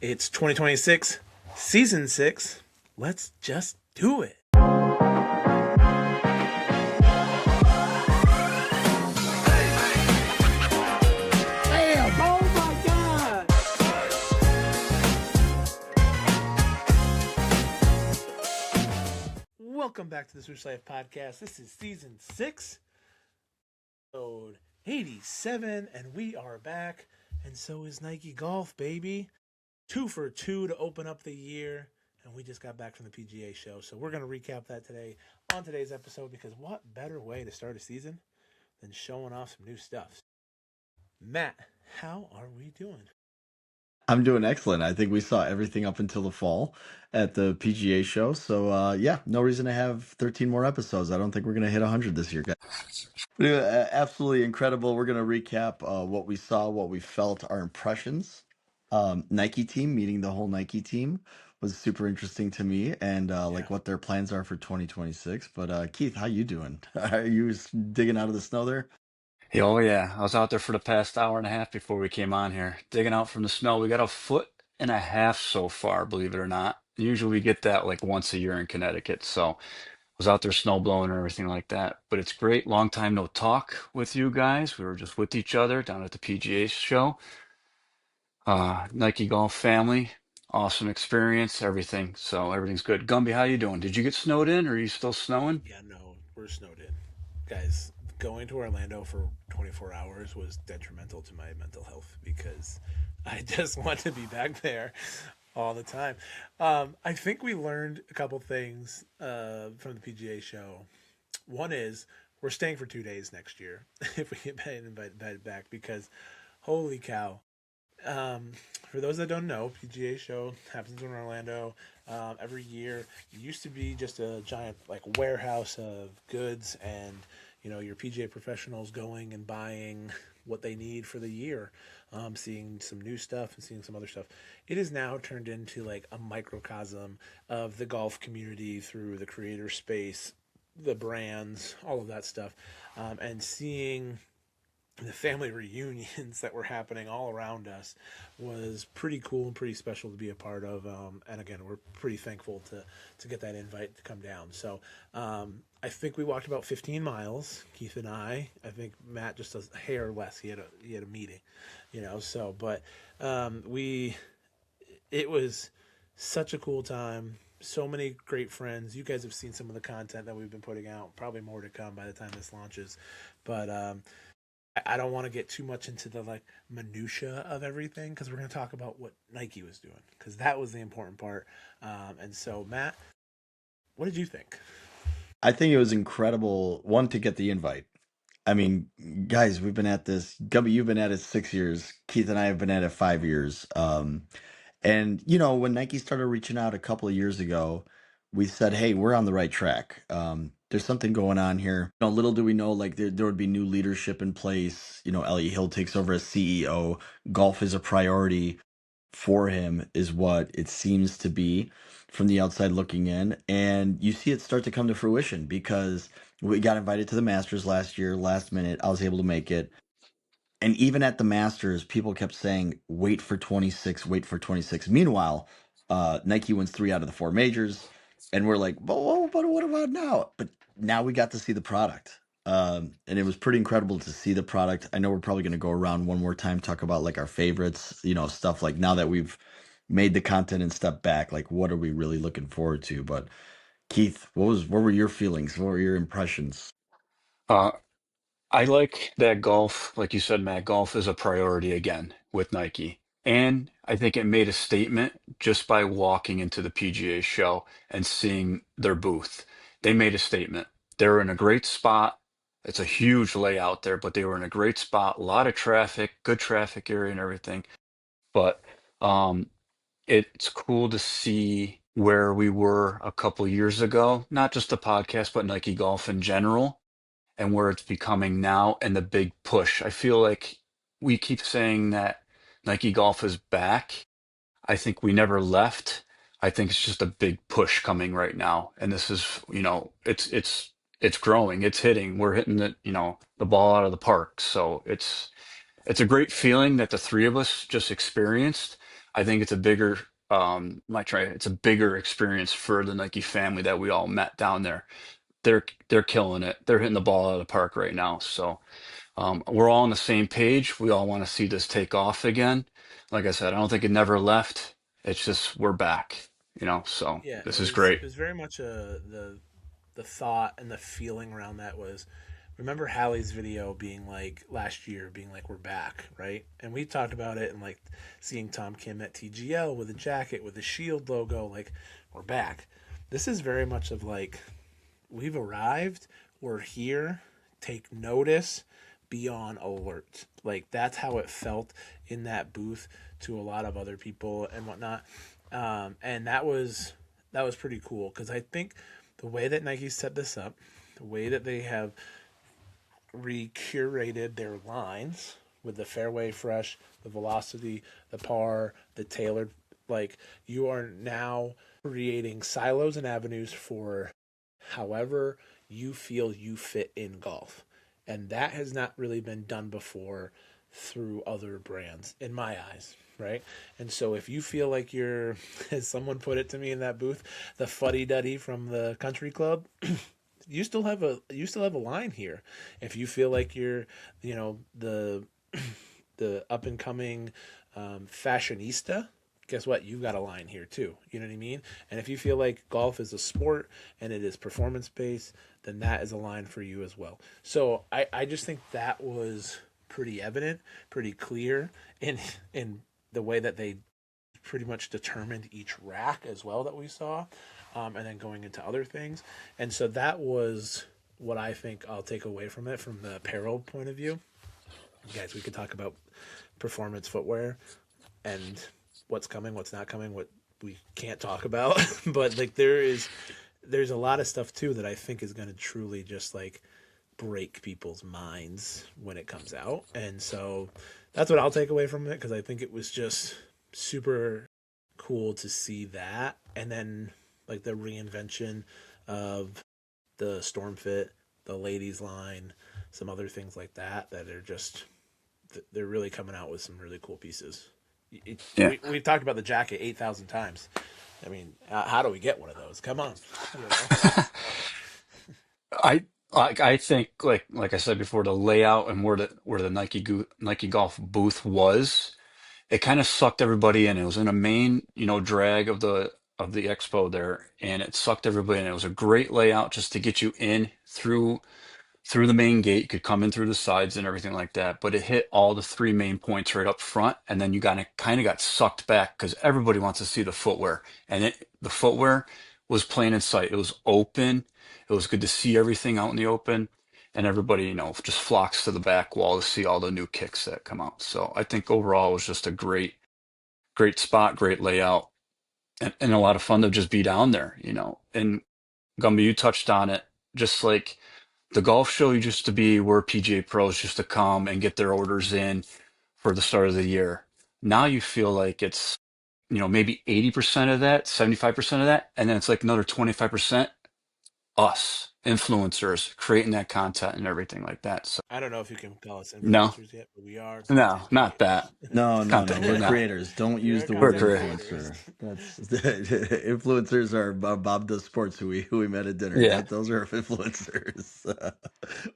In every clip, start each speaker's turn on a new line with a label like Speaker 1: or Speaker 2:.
Speaker 1: It's 2026, season 6. Let's just do it. Bam! Oh my God! Welcome back to the Swoosh Life Podcast. This is season 6, episode 87, and we are back. And so is Nike Golf, baby. 2 for 2 to open up the year, and we just got back from the PGA Show. So we're going to recap that today on today's episode, because what better way to start a season than showing off some new stuff. Matt, how are we doing?
Speaker 2: I'm doing excellent. I think we saw everything up until the fall at the PGA Show. So, yeah, no reason to have 13 more episodes. I don't think we're going to hit 100 this year, guys. Absolutely incredible. We're going to recap what we saw, what we felt, our impressions. Nike team, meeting the whole Nike team was super interesting to me, and
Speaker 1: Yeah.
Speaker 2: like what their plans are for 2026. But Keith, how you doing? Are you digging out of the snow there?
Speaker 3: Oh yeah, I was out there for the past hour and a half before we came on here, digging out from the snow. We got a foot and a half so far, believe it or not. Usually we get that like once a year in Connecticut. So I was out there snow blowing and everything like that. But it's great. Long time no talk with you guys. We were just with each other down at the PGA show. Nike Golf family. Awesome experience, everything. So everything's good. Gumby, how you doing? Did you get snowed in or are you still snowing?
Speaker 1: Yeah, no, we're snowed in. Guys, going to Orlando for 24 hours was detrimental to my mental health, because I just want to be back there all the time. I think we learned a couple things from the PGA Show. One is we're staying for 2 days next year if we get invited back, because holy cow. Um, for those that don't know, PGA Show happens in Orlando every year. It used to be just a giant like warehouse of goods, and your PGA professionals going and buying what they need for the year, seeing some new stuff and seeing some other stuff. It is now turned into like a microcosm of the golf community through the creator space, the brands, all of that stuff, and seeing the family reunions that were happening all around us was pretty cool and pretty special to be a part of. And again, we're pretty thankful to get that invite to come down. So I think we walked about 15 miles, Keith and I. I think Matt just a hair less. He had a meeting, So, but we it was such a cool time. So many great friends. You guys have seen some of the content that we've been putting out. Probably more to come by the time this launches, but I don't want to get too much into the like minutia of everything, because we're going to talk about what Nike was doing, because that was the important part. And so, Matt, what did you think?
Speaker 2: I think it was incredible, one, to get the invite. I mean, guys, we've been at this. Gubby, you've been at it 6 years. Keith and I have been at it 5 years. And when Nike started reaching out a couple of years ago, we said, "Hey, we're on the right track. There's something going on here." Little do we know, like there would be new leadership in place. Elliot Hill takes over as CEO. Golf is a priority for him, is what it seems to be from the outside looking in. And you see it start to come to fruition, because we got invited to the Masters last year, last minute. I was able to make it. And even at the Masters, people kept saying, wait for 26, wait for 26. Meanwhile, Nike wins 3 out of the 4 majors. And we're like, but what about now? But now we got to see the product. And it was pretty incredible to see the product. I know we're probably going to go around one more time, talk about like our favorites, stuff like now that we've made the content and stepped back, like what are we really looking forward to? But Keith, what were your feelings? What were your impressions?
Speaker 3: Uh, I like that golf, like you said, Matt, golf is a priority again with Nike. And I think it made a statement just by walking into the PGA show and seeing their booth. They made a statement. They're in a great spot. It's a huge layout there, but they were in a great spot, a lot of traffic, good traffic area and everything. But um, it's cool to see where we were a couple years ago, not just the podcast, but Nike Golf in general, and where it's becoming now and the big push. I feel like we keep saying that Nike Golf is back. I think we never left. I think it's just a big push coming right now. And this is, it's growing, it's hitting. We're hitting the ball out of the park. So it's a great feeling that the three of us just experienced. I think it's a bigger it's a bigger experience for the Nike family that we all met down there. They're killing it. They're hitting the ball out of the park right now. So we're all on the same page. We all want to see this take off again. Like I said, I don't think it never left. It's just we're back, so
Speaker 1: Yeah,
Speaker 3: this is great.
Speaker 1: it was very much the thought and the feeling around that was, remember Hallie's video being like last year being like we're back, right? And we talked about it and like seeing Tom Kim at TGL with a jacket with the Shield logo, like we're back. This is very much of like we've arrived, we're here, take notice, be on alert. Like that's how it felt in that booth to a lot of other people and whatnot. And that was pretty cool because I think the way that Nike set this up, the way that they have recurated their lines with the fairway fresh, the velocity, the par, the tailored, like you are now creating silos and avenues for however you feel you fit in golf. And that has not really been done before through other brands, in my eyes, right? And so if you feel like you're, as someone put it to me in that booth, the fuddy duddy from the country club, you still have a line here. If you feel like you're, the the up and coming fashionista, guess what? You've got a line here too. You know what I mean? And if you feel like golf is a sport and it is performance based, then that is a line for you as well. So I just think that was pretty evident, pretty clear in the way that they pretty much determined each rack as well that we saw, and then going into other things. And so that was what I think I'll take away from it from the apparel point of view. Guys, we could talk about performance footwear and what's coming, what's not coming, what we can't talk about. But like there's a lot of stuff too that I think is going to truly just like break people's minds when it comes out. And so that's what I'll take away from it because I think it was just super cool to see that. And then like the reinvention of the Storm Fit, the ladies line, some other things like that that are just they're really coming out with some really cool pieces.
Speaker 3: Yeah.
Speaker 1: We've talked about the jacket 8,000 times. I mean, how do we get one of those? Come on, you know?
Speaker 3: I think like I said before, the layout and where the Nike Golf booth was, it kind of sucked everybody in. It was in a main, drag of the expo there, and it sucked everybody in. It was a great layout just to get you in through the main gate. You could come in through the sides and everything like that, but it hit all the three main points right up front, and then you kind of got sucked back because everybody wants to see the footwear, and the footwear was plain in sight. It was open. It was good to see everything out in the open, and everybody, just flocks to the back wall to see all the new kicks that come out. So I think overall it was just a great spot, great layout, and a lot of fun to just be down there. And Gumby, you touched on it, just like the golf show used to be where PGA pros used to come and get their orders in for the start of the year. Now you feel like it's, maybe 80% of that, 75% of that, and then it's like another 25% us, influencers, creating that content and everything like that. So
Speaker 1: I don't know if you can call us
Speaker 3: no,
Speaker 1: influencers yet, but we are
Speaker 3: no,
Speaker 1: content
Speaker 3: not that.
Speaker 1: creators.
Speaker 2: No, no, no.
Speaker 3: Content,
Speaker 2: We're
Speaker 3: no.
Speaker 2: creators. Don't
Speaker 1: We
Speaker 2: use
Speaker 1: are
Speaker 2: the
Speaker 3: We're
Speaker 2: word
Speaker 1: content
Speaker 3: great.
Speaker 1: creators.
Speaker 2: influencer. That's influencers are Bob Does Sports who we met at dinner.
Speaker 3: Yeah,
Speaker 2: That those are influencers.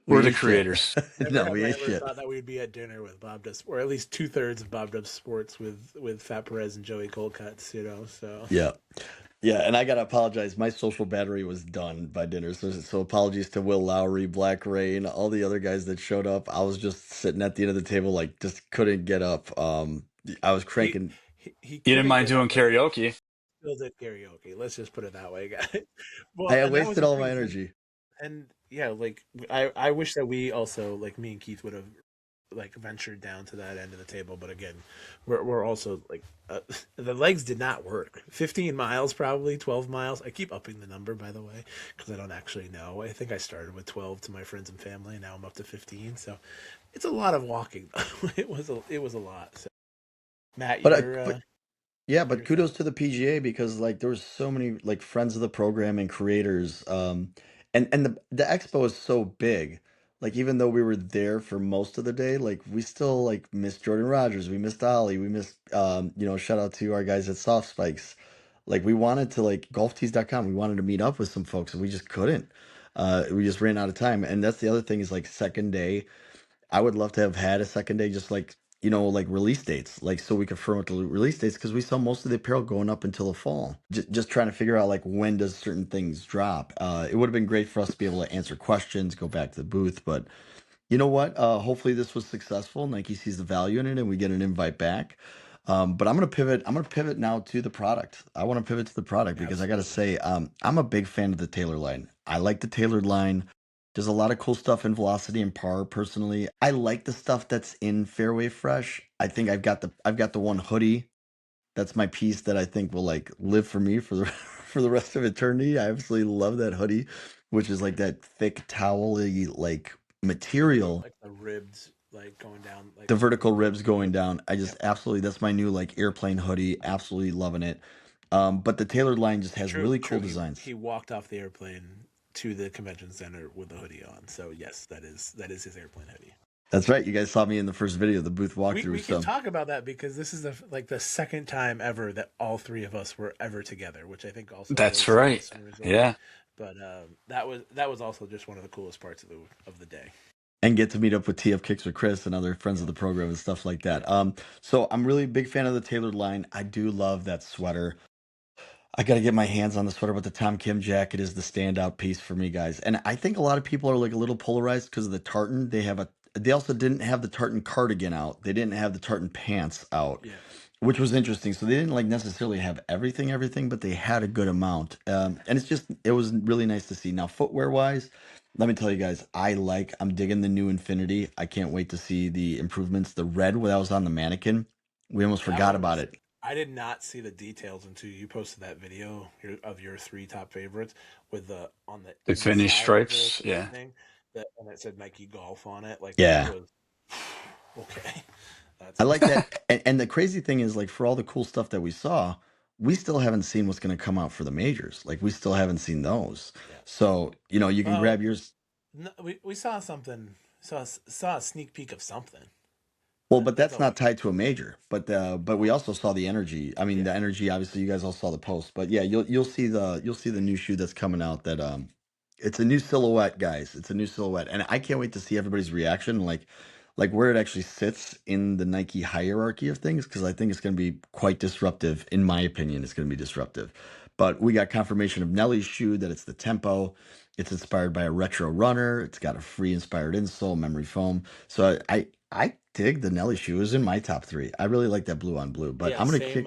Speaker 3: we're
Speaker 2: We
Speaker 3: the
Speaker 2: eat shit.
Speaker 3: creators.
Speaker 1: Never
Speaker 2: No,
Speaker 1: have
Speaker 2: we
Speaker 1: I
Speaker 2: eat
Speaker 1: ever
Speaker 2: shit.
Speaker 1: thought that we'd be at dinner with Bob Does, or at least 2/3 of Bob Does Sports with Fat Perez and Joey Coldcuts, So
Speaker 2: Yeah. Yeah, and I gotta apologize. My social battery was done by dinner, so apologies to Will Lowry, Black Rain, all the other guys that showed up. I was just sitting at the end of the table, like just couldn't get up. I was
Speaker 1: he
Speaker 2: cranking.
Speaker 1: he
Speaker 3: You didn't
Speaker 1: couldn't
Speaker 3: mind
Speaker 1: get up,
Speaker 3: doing
Speaker 1: but he
Speaker 3: karaoke.
Speaker 1: still did karaoke. Let's just put it that way, guys. Well,
Speaker 2: I
Speaker 1: and that was
Speaker 2: wasted
Speaker 1: the
Speaker 2: all my
Speaker 1: thing,
Speaker 2: energy.
Speaker 1: and yeah, like I wish that we also like me and Keith would have like ventured down to that end of the table, but again, we're also like the legs did not work. 15 miles, probably 12 miles. I keep upping the number by the way because I don't actually know. I think I started with 12 to my friends and family, and now I'm up to 15. So it's a lot of walking. It was a lot. So Matt,
Speaker 2: But yeah, but
Speaker 1: your thought.
Speaker 2: kudos to the PGA because like there was so many like friends of the program and creators. And the expo is so big. like even though we were there for most of the day, like we still like missed Jordan Rogers, we missed Ollie, we missed shout out to our guys at Soft Spikes. Like we wanted to like golftees.com, we wanted to meet up with some folks and we just couldn't. We just ran out of time. And that's the other thing is like second day. I would love to have had a second day, just like, like release dates, like so we could firm up the release dates because we saw most of the apparel going up until the fall. Just trying to figure out like when does certain things drop. It would have been great for us to be able to answer questions, go back to the booth, but you know what? Hopefully this was successful. Nike sees the value in it, and we get an invite back. But I'm gonna pivot. I'm gonna pivot now to the product. I want to pivot to the product because I gotta
Speaker 1: Absolutely.
Speaker 2: say, I'm a big fan of the Taylor line. I like the tailored line. There's a lot of cool stuff in Velocity and Par. Personally, I like the stuff that's in Fairway Fresh. I think I've got the one hoodie. That's my piece that I think will like live for me for the for the rest of eternity. I absolutely love that hoodie, which is like that thick towely like material,
Speaker 1: Like the ribs, like going down, like
Speaker 2: the
Speaker 1: the
Speaker 2: vertical
Speaker 1: ribs
Speaker 2: ribs
Speaker 1: of the
Speaker 2: going
Speaker 1: hoodie.
Speaker 2: down. I just
Speaker 1: Yep.
Speaker 2: absolutely, that's my new like airplane hoodie. Absolutely loving it. But the tailored line just has
Speaker 1: True,
Speaker 2: really cool
Speaker 1: true.
Speaker 2: designs.
Speaker 1: He walked off the airplane to the convention center with a hoodie on. So yes, that is his airplane hoodie.
Speaker 2: That's right. You guys saw me in the first video, the booth walkthrough.
Speaker 1: We can
Speaker 2: So
Speaker 1: talk about that because this is the second time ever that all three of us were ever together, which I think also
Speaker 3: That's
Speaker 1: was
Speaker 3: right.
Speaker 1: listeners like.
Speaker 3: Yeah.
Speaker 1: But that was also just one of the coolest parts of the day.
Speaker 2: and get to meet up with TF Kicks with Chris and other friends of
Speaker 1: Yep.
Speaker 2: the program and stuff like that.
Speaker 1: Yep.
Speaker 2: So I'm really a big fan of the tailored line. I do love that sweater. I got to get my hands on the sweater, but the Tom Kim jacket is the standout piece for me, guys. And I think a lot of people are like a little polarized because of the tartan. They also didn't have the tartan cardigan out. They didn't have the tartan pants out,
Speaker 1: Yeah.
Speaker 2: which was interesting. So they didn't like necessarily have everything, but they had a good amount. And it was really nice to see. Now, footwear wise, let me tell you guys, I'm digging the new Infinity. I can't wait to see the improvements. The red, that was on the mannequin, we almost
Speaker 1: That
Speaker 2: forgot about
Speaker 1: was.
Speaker 2: it.
Speaker 1: I did not see the details until you posted that video of your three top favorites with the on the
Speaker 3: The finished
Speaker 1: inside of the
Speaker 3: stripes. Yeah.
Speaker 1: thing that and it said Nike Golf on it. Like that
Speaker 2: Yeah.
Speaker 1: was okay. That's
Speaker 2: I like that.
Speaker 1: awesome.
Speaker 2: And the crazy thing is, like, for all the cool stuff that we saw, we still haven't seen what's going to come out for the majors. Like, we still haven't seen those.
Speaker 1: Yeah.
Speaker 2: So, you can
Speaker 1: Well,
Speaker 2: grab yours.
Speaker 1: no, we saw something. Saw a sneak peek of something.
Speaker 2: Well, but
Speaker 1: That's
Speaker 2: that's
Speaker 1: all we
Speaker 2: not
Speaker 1: got.
Speaker 2: tied to a major. But we also saw the energy. I mean,
Speaker 1: Yeah.
Speaker 2: the energy. Obviously, you guys all saw the post. But yeah, you'll see the new shoe that's coming out. It's a new silhouette, guys. It's a new silhouette, and I can't wait to see everybody's reaction. Like where it actually sits in the Nike hierarchy of things, because I think it's going to be quite disruptive. In my opinion, it's going to be disruptive. But we got confirmation of Nelly's shoe that it's the Tempo. It's inspired by a retro runner. It's got a free inspired insole, memory foam. So I dig the Nelly shoe. It was in my top three. I really like that blue on blue. But
Speaker 1: Yeah,
Speaker 2: I'm gonna
Speaker 1: same
Speaker 2: kick.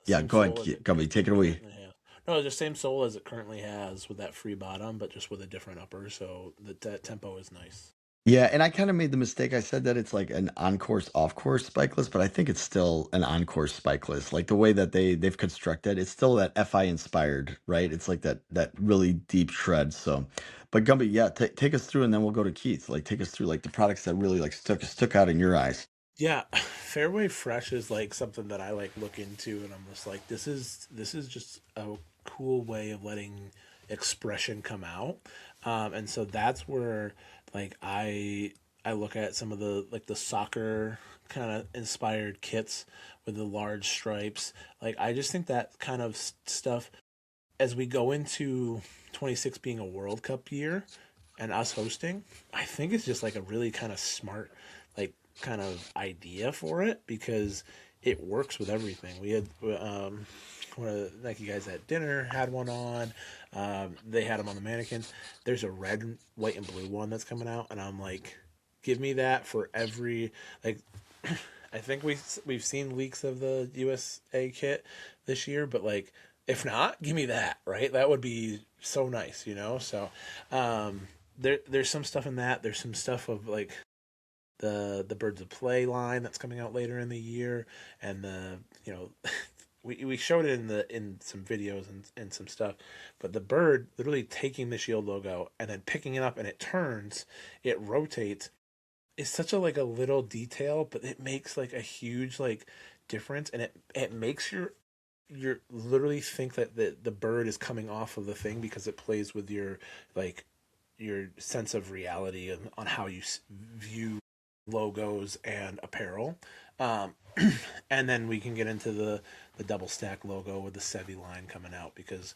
Speaker 2: Yeah,
Speaker 1: same
Speaker 2: go ahead,
Speaker 1: sole as it
Speaker 2: Gumby, take it away.
Speaker 1: currently has. No, the same sole as it currently has with that free bottom, but just with a different upper. So that tempo is nice.
Speaker 2: Yeah, and I kind of made the mistake. I said that it's like an on-course, off-course spikeless, but I think it's still an on-course spikeless. Like the way that they've constructed, it's still that FI inspired, right? It's like that really deep shred. So, but Gumby, yeah, take us through, and then we'll go to Keith. Like take us through like the products that really like stuck out in your eyes.
Speaker 1: Yeah, Fairway Fresh is like something that I like look into, and I'm just like, this is just a cool way of letting expression come out, and so that's where like I look at some of the like the soccer kind of inspired kits with the large stripes. Like I just think that kind of stuff as we go into 26 being a World Cup year and us hosting, I think it's just like a really kind of smart, like kind of idea for it because it works with everything. We had one of the Nike guys at dinner had one on. They had them on the mannequin. There's a red, white, and blue one that's coming out, and I'm like, give me that for every like. I think we've seen leaks of the USA kit this year, but like if not, give me that, right? That would be so nice, you know? So there's some stuff in that. There's some stuff of like the Birds of Play line that's coming out later in the year and the we showed it in some videos and some stuff, but the bird literally taking the Shield logo and then picking it up and it turns, it rotates. It's such a like a little detail, but it makes like a huge like difference and it makes you're literally think that the bird is coming off of the thing because it plays with your like your sense of reality on how you view logos and apparel. Um, and then we can get into the double stack logo with the Sevi line coming out, because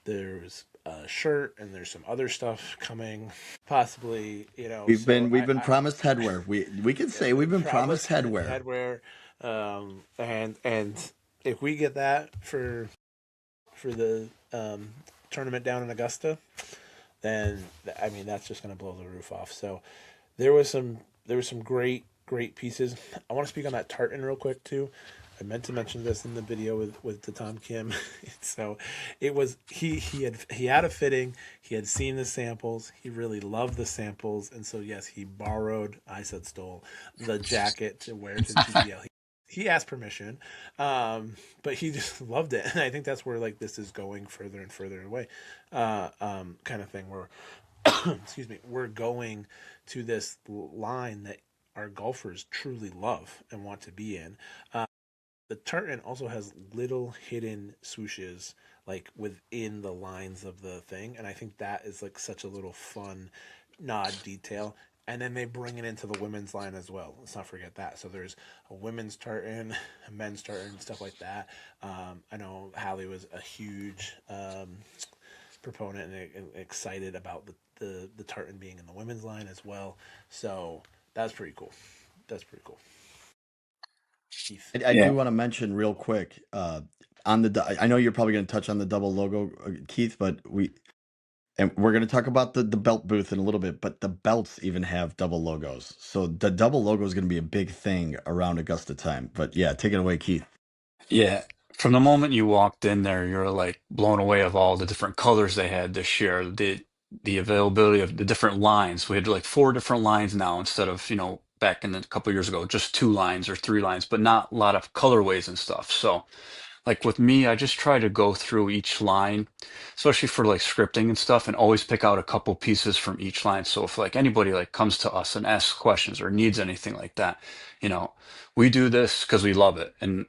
Speaker 1: there's a shirt and there's some other stuff coming, possibly, so
Speaker 2: We've been
Speaker 1: I
Speaker 2: promised headwear. We can
Speaker 1: yeah,
Speaker 2: say we've
Speaker 1: the
Speaker 2: been promised
Speaker 1: promised
Speaker 2: headwear.
Speaker 1: headwear, and if we get that for the tournament down in Augusta, then I mean that's just going to blow the roof off. So there was some great pieces. I want to speak on that tartan real quick too. I meant to mention this in the video with the Tom Kim. So it was he had a fitting. He had seen the samples. He really loved the samples, and so yes, he borrowed. I said stole the jacket to wear to the PGL. He asked permission, but he just loved it, and I think that's where like this is going further and further away, kind of thing. Where excuse me, we're going to this line that our golfers truly love and want to be in. The tartan also has little hidden swooshes like within the lines of the thing, and I think that is like such a little fun nod detail. And then they bring it into the women's line as well. Let's not forget that. So there's a women's tartan, a men's tartan, stuff like that. I know Hallie was a huge proponent and excited about the tartan being in the women's line as well. So that's pretty cool. That's pretty cool. Keith.
Speaker 2: I
Speaker 3: Yeah.
Speaker 2: do want to mention real quick on I know you're probably going to touch on the double logo, Keith, but we're going to talk about the belt booth in a little bit, but the belts even have double logos. So the double logo is going to be a big thing around Augusta time. But yeah, take it away, Keith.
Speaker 3: Yeah. From the moment you walked in there, you're like blown away of all the different colors they had this year. The availability of the different lines. We had like four different lines now instead of, back in a couple years ago, just two lines or three lines, but not a lot of colorways and stuff. So like with me, I just try to go through each line, especially for like scripting and stuff, and always pick out a couple pieces from each line. So if like anybody like comes to us and asks questions or needs anything like that, you know, we do this because we love it. And,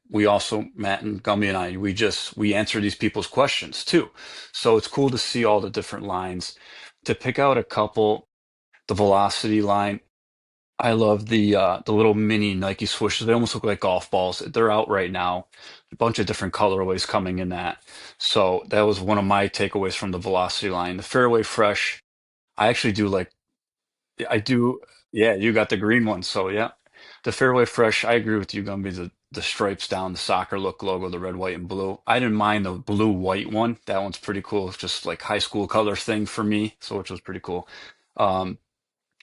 Speaker 3: we also, Matt and Gummy and I, we answer these people's questions too. So it's cool to see all the different lines. To pick out a couple, the Velocity line, I love the little mini Nike swooshes. They almost look like golf balls. They're out right now. A bunch of different colorways coming in that. So that was one of my takeaways from the Velocity line. The Fairway Fresh, I actually do like I do yeah, you got the green one. So yeah. The Fairway Fresh, I agree with you, Gumby. The stripes down the soccer look logo, the red, white, and blue. I didn't mind the blue white one. That one's pretty cool. It's just like high school color thing for me, so which was pretty cool. Um,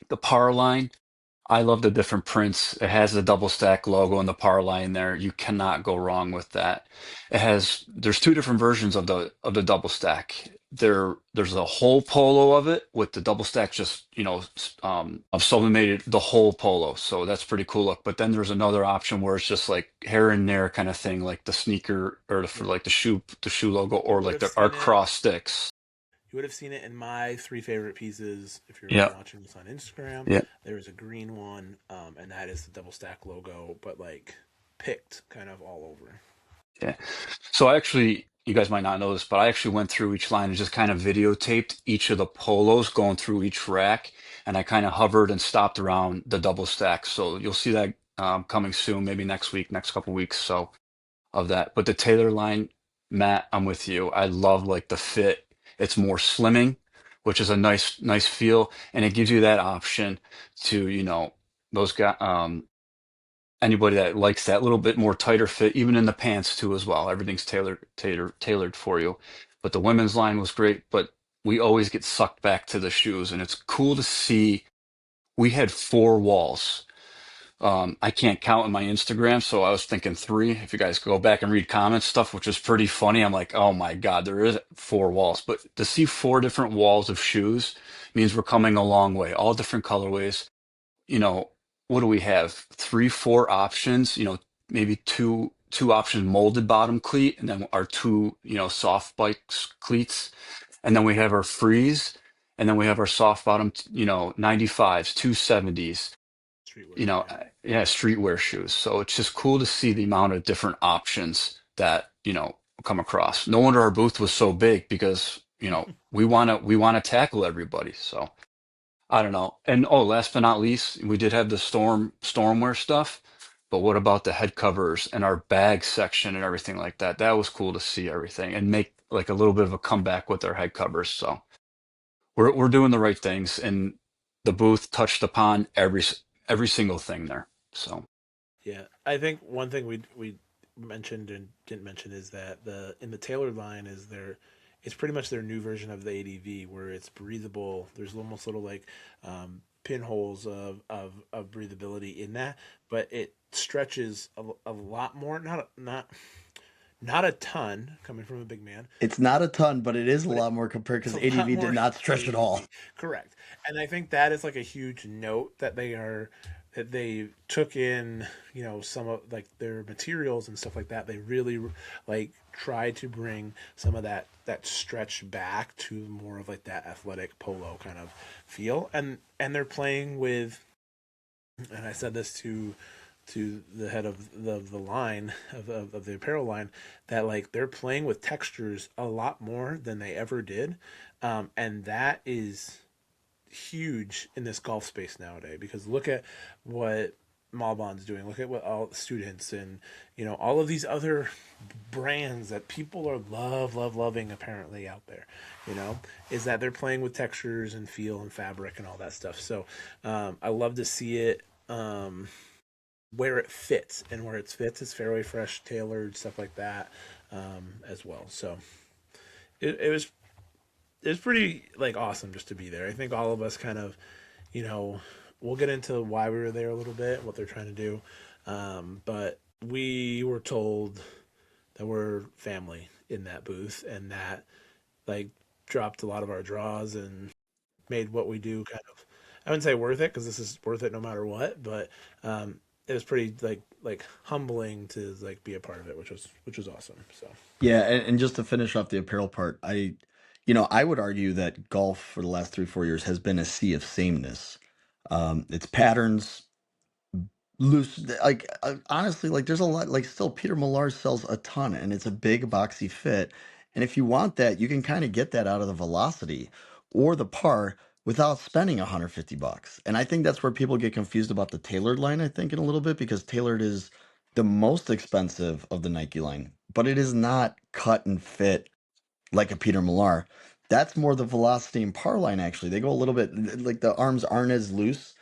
Speaker 3: the Par line. I love the different prints. It has the double stack logo and the par line there. You cannot go wrong with that. There's two different versions of the double stack. There's a whole polo of it with the double stack just, I've sublimated the whole polo. So that's pretty cool look. But then there's another option where it's just like here and there kind of thing, like the sneaker or for
Speaker 1: Yeah.
Speaker 3: like the shoe logo
Speaker 1: You
Speaker 3: or
Speaker 1: would
Speaker 3: like
Speaker 1: have
Speaker 3: our
Speaker 1: seen it.
Speaker 3: cross sticks.
Speaker 1: You would have seen it in my three favorite pieces if you're
Speaker 3: Yeah.
Speaker 1: watching this on Instagram.
Speaker 3: Yeah.
Speaker 1: There was a green one, and that is the double stack logo, but like picked kind of all over.
Speaker 3: Yeah. So you guys might not know this, but I actually went through each line and just kind of videotaped each of the polos going through each rack, and I kind of hovered and stopped around the double stack. So you'll see that coming soon, maybe next week, next couple weeks, so of that. But the Taylor line, Matt, I'm with you. I love like the fit. It's more slimming, which is a nice feel, and it gives you that option to, those guys. Anybody that likes that little bit more tighter fit, even in the pants too as well. Everything's tailored for you. But the women's line was great, but we always get sucked back to the shoes, and it's cool to see. We had four walls. I can't count in my Instagram, so I was thinking three. If you guys go back and read comments stuff, which is pretty funny, I'm like, oh my God, there is four walls. But to see four different walls of shoes means we're coming a long way. All different colorways, you know, what do we have? Three, four options, maybe two options molded bottom cleat, and then our two, soft bikes cleats. And then we have our freeze, and then we have our soft bottom, 95s, 270s,
Speaker 1: Streetwear, yeah.
Speaker 3: yeah, streetwear shoes. So it's just cool to see the amount of different options that, come across. No wonder our booth was so big because we want to tackle everybody. So I don't know. And oh, last but not least, we did have the stormwear stuff, but what about the head covers and our bag section and everything like that? That was cool to see everything and make like a little bit of a comeback with our head covers. So we're doing the right things, and the booth touched upon every single thing there. So
Speaker 1: Yeah, I think one thing we mentioned and didn't mention is that the in the tailored line is their it's pretty much their new version of the ADV where it's breathable. There's almost little like pinholes of breathability in that, but it stretches a lot more. Not a ton coming from a big man,
Speaker 2: It's not a ton, but it is a
Speaker 1: but
Speaker 2: lot more compared
Speaker 1: it's
Speaker 2: because
Speaker 1: a lot
Speaker 2: ADV did
Speaker 1: more
Speaker 2: not stretch at all.
Speaker 1: ADV. Correct. And I think that is like a huge note that they took in, some of like their materials and stuff like that. They really like tried to bring some of that stretch back to more of like that athletic polo kind of feel. And they're playing with, and I said this to the head of the line of the apparel line, that like they're playing with textures a lot more than they ever did, and that is huge in this golf space nowadays. Because look at what Malbon's doing. Look at what all the students and all of these other brands that people are loving apparently out there. Is that they're playing with textures and feel and fabric and all that stuff. So I love to see it. Where it fits, and where it fits is fairway fresh, tailored stuff like that, as well. So it was pretty like awesome just to be there. I think all of us kind of, you know, we'll get into why we were there a little bit, what they're trying to do, but we were told that we're family in that booth, and that like dropped a lot of our draws and made what we do kind of, I wouldn't say worth it because this is worth it no matter what, but it was pretty like humbling to like be a part of it, which was awesome. So
Speaker 2: Yeah, and just to finish off the apparel part, I would argue that golf for the last 3, 4 years has been a sea of sameness. It's patterns, loose, like honestly, like there's a lot. Like still, Peter Millar sells a ton, and it's a big boxy fit. And if you want that, you can kind of get that out of the Velocity or the Par without spending $150. And I think that's where people get confused about the tailored line. I think in a little bit because tailored is the most expensive of the Nike line, but it is not cut and fit like a Peter Millar. That's more the Velocity and Par line, actually. They go a little bit, like the arms aren't as loose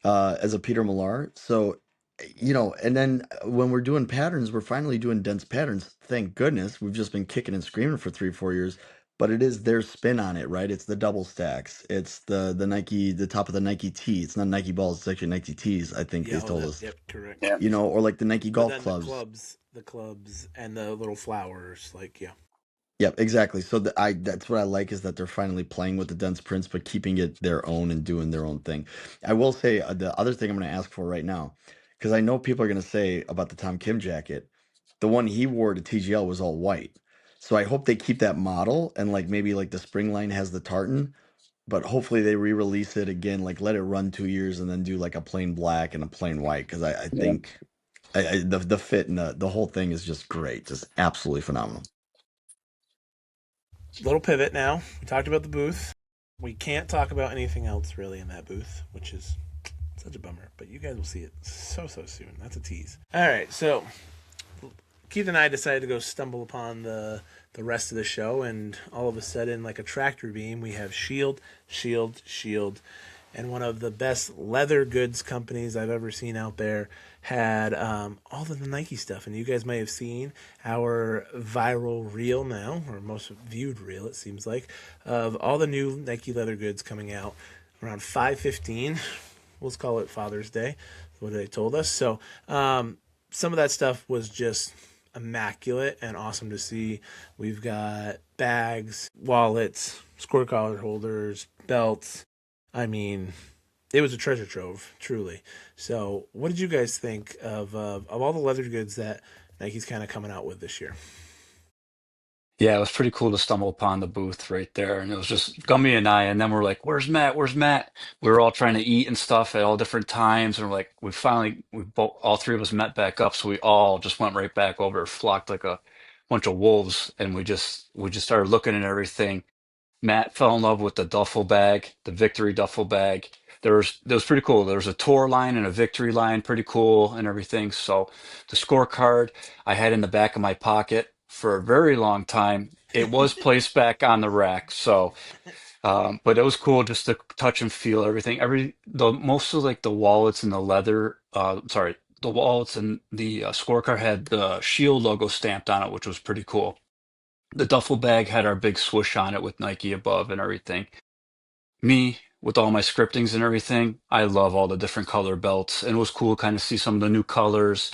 Speaker 2: as a Peter Millar. So, and then when we're doing patterns, we're finally doing dense patterns. Thank goodness. We've just been kicking and screaming for 3, 4 years, but it is their spin on it, right? It's the double stacks. It's the Nike, the top of the Nike tee. It's not Nike balls, it's actually Nike tees, I think they
Speaker 1: yeah,
Speaker 2: told us.
Speaker 1: yep, correct.
Speaker 3: yeah,
Speaker 2: Or like the Nike
Speaker 1: But
Speaker 2: golf
Speaker 1: then
Speaker 2: clubs.
Speaker 1: the clubs and the little flowers, like yeah,
Speaker 2: Yep, exactly. So that's what I like is that they're finally playing with the dense prints, but keeping it their own and doing their own thing. I will say the other thing I'm going to ask for right now, because I know people are going to say about the Tom Kim jacket, the one he wore to TGL was all white. So I hope they keep that model and like maybe like the spring line has the tartan, but hopefully they re-release it again, like let it run 2 years and then do like a plain black and a plain white because I
Speaker 3: yeah.
Speaker 2: think the fit and the whole thing is just great, just absolutely phenomenal.
Speaker 1: little pivot now. We talked about the booth. We can't talk about anything else really in that booth, which is such a bummer. But you guys will see it so soon. That's a tease. All right, so Keith and I decided to go stumble upon the rest of the show, and all of a sudden, like a tractor beam, we have Shield, and one of the best leather goods companies I've ever seen out there had all of the Nike stuff. And you guys may have seen our viral reel now, or most viewed reel, it seems like, of all the new Nike leather goods coming out around 5:15. Let's call it Father's Day, what they told us. So some of that stuff was just immaculate and awesome to see. We've got bags, wallets, score collar holders, belts. I mean, it was a treasure trove, truly. So, what did you guys think of all the leather goods that Nike's kind of coming out with this year?
Speaker 3: Yeah, it was pretty cool to stumble upon the booth right there. And it was just Gummy and I, and then we're like, where's Matt? Where's Matt? We were all trying to eat and stuff at all different times. And we're like, we both, all three of us met back up. So we all just went right back over, flocked like a bunch of wolves. And we just started looking at everything. Matt fell in love with the duffel bag, the Victory duffel bag. That was pretty cool. There was a tour line and a Victory line, pretty cool and everything. So the scorecard I had in the back of my pocket for a very long time. It was placed back on the rack. So but it was cool just to touch and feel everything. The most of like the wallets and the leather, sorry, the wallets and the scorecard had the Shield logo stamped on it, which was pretty cool. The duffel bag had our big swoosh on it with Nike above and everything. Me, with all my scriptings and everything, I love all the different color belts, and it was cool kind of see some of the new colors,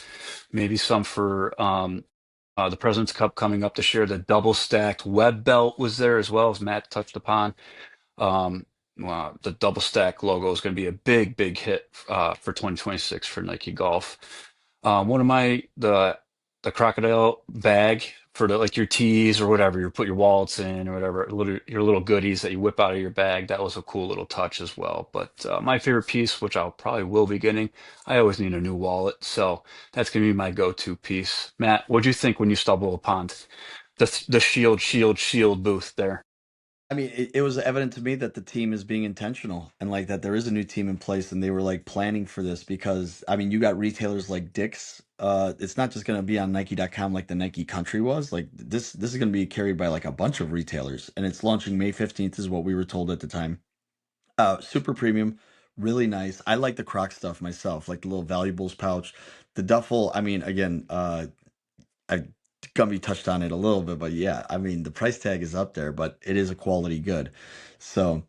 Speaker 3: maybe some for the President's Cup coming up this year. The double stacked web belt was there as well, as Matt touched upon. Um, the double stack logo is going to be a big hit for 2026 for Nike Golf. One of the crocodile bag for like your tees or whatever you put your wallets in or whatever your little goodies that you whip out of your bag. That was a cool little touch as well. But my favorite piece, which I'll probably will be getting, I always need a new wallet, so that's going to be my go-to piece. Matt, what'd you think when you stumbled upon the Shield booth there?
Speaker 2: I mean, it was evident to me that the team is being intentional and like that there is a new team in place and they were like planning for this because I mean, you got retailers like Dick's. It's not just going to be on Nike.com like the Nike Country was. Like this is going to be carried by like a bunch of retailers and it's launching May 15th is what we were told at the time. Super premium, really nice. I like the Croc stuff myself, like the little valuables pouch. The duffel, I mean, again, I Gumby touched on it a little bit, but yeah, I mean the price tag is up there, but it is a quality good. So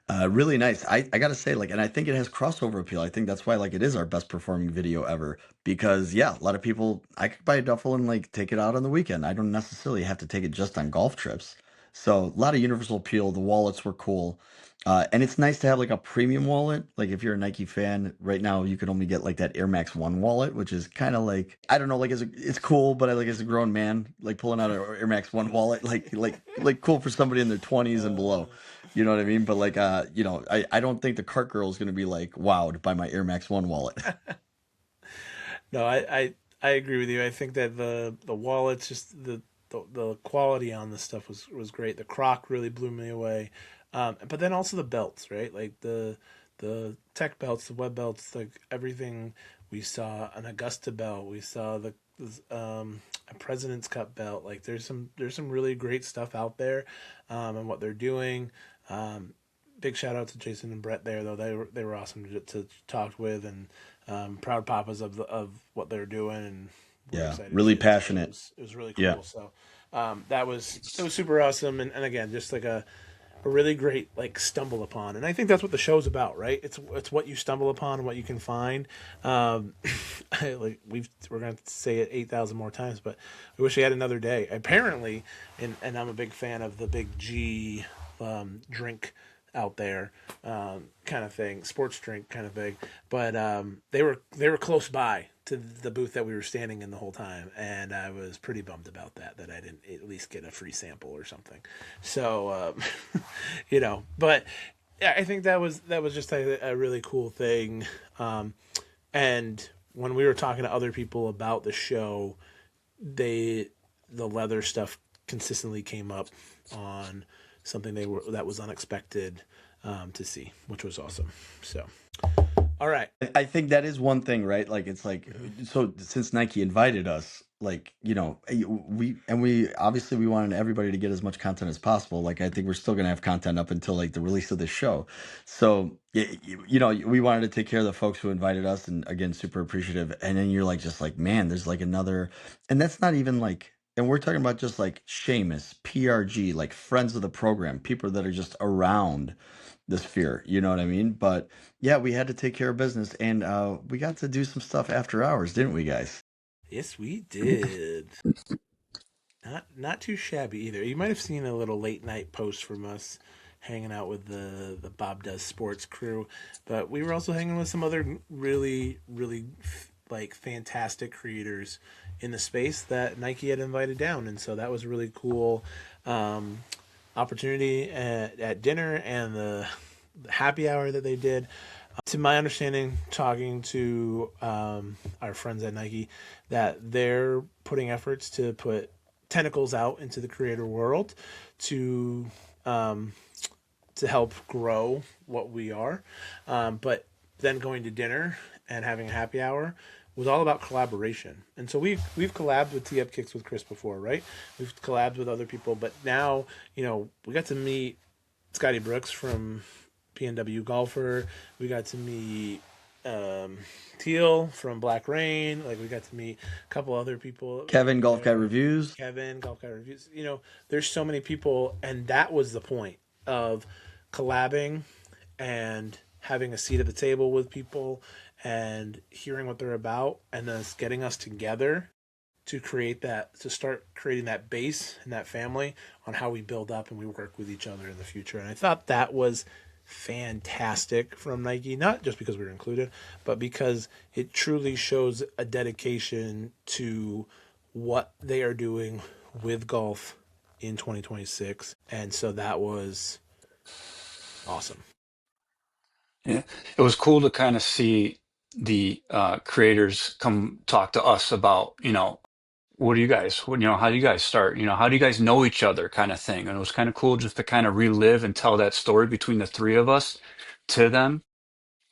Speaker 2: really nice. I gotta say, like, and I think it has crossover appeal. I think that's why like it is our best performing video ever. Because yeah, a lot of people I could buy a duffel and like take it out on the weekend. I don't necessarily have to take it just on golf trips. So a lot of universal appeal. The wallets were cool. And it's nice to have like a premium wallet. Like if you're a Nike fan, right now you can only get like that Air Max One wallet, which is kind of like I don't know, like it's cool, but I like as a grown man, like pulling out an Air Max One wallet, like cool for somebody in their 20s and below. You know what I mean? But like I don't think the cart girl is gonna be like wowed by my Air Max One wallet.
Speaker 1: No, I agree with you. I think that the wallets, just the quality on the stuff was great. The Croc really blew me away. But then also the belts, right? Like the tech belts, the web belts, like everything. We saw an Augusta belt. We saw a President's Cup belt. Like there's some really great stuff out there, and what they're doing. Um, Big shout out to Jason and Brett there though. They were awesome to talk with, and proud papas of what they're doing, and we're
Speaker 2: Yeah,
Speaker 1: excited to
Speaker 2: really
Speaker 1: see it. So
Speaker 2: passionate.
Speaker 1: it was really
Speaker 2: Yeah.
Speaker 1: cool. So that was it was super awesome, and again just like a really great like stumble upon, and I think that's what the show's about, right? It's what you stumble upon and what you can find. um like we're gonna say it 8,000 more times, but we wish we had another day apparently. And I'm a big fan of the big G drink out there, kind of thing, sports drink kind of thing. But they were close by to the booth that we were standing in the whole time, and I was pretty bummed about that I didn't at least get a free sample or something. So but yeah, I think that was just a really cool thing. And when we were talking to other people about the show, the leather stuff consistently came up on something that was unexpected, to see, which was awesome. So, all right.
Speaker 2: I think that is one thing, right? Like it's like so since Nike invited us, like, we obviously we wanted everybody to get as much content as possible. Like I think we're still gonna have content up until like the release of the show. So we wanted to take care of the folks who invited us and again super appreciative. And then you're like just like, man, there's like another and that's not even like and we're talking about just like Seamus, PRG, like friends of the program, people that are just around the sphere, you know what I mean? But yeah, we had to take care of business, and we got to do some stuff after hours, didn't we, guys?
Speaker 1: Yes, we did. Not too shabby either. You might have seen a little late night post from us hanging out with the Bob Does Sports crew, but we were also hanging with some other really like fantastic creators in the space that Nike had invited down, and so that was really cool. Um, Opportunity at dinner and the happy hour that they did. To my understanding, talking to our friends at Nike, that they're putting efforts to put tentacles out into the creator world to um, to help grow what we are. But then going to dinner and having a happy hour was all about collaboration. And so we've collabed with Tee Up Kicks with Chris before, right? We've collabed with other people, but now, we got to meet Scotty Brooks from PNW Golfer. We got to meet um, Teal from Black Rain. Like, we got to meet a couple other people
Speaker 2: Kevin, Golf Guy
Speaker 1: there.
Speaker 2: Reviews.
Speaker 1: Kevin, Golf Guy Reviews. There's so many people, and that was the point of collabing and having a seat at the table with people and hearing what they're about, and us getting us together to start creating that base and that family on how we build up and we work with each other in the future. And I thought that was fantastic from Nike, not just because we were included, but because it truly shows a dedication to what they are doing with golf in 2026. And so that was awesome.
Speaker 3: Yeah, it was cool to kind of see the creators come talk to us about, what do you guys, how do you guys start? How do you guys know each other kind of thing? And it was kind of cool just to kind of relive and tell that story between the three of us to them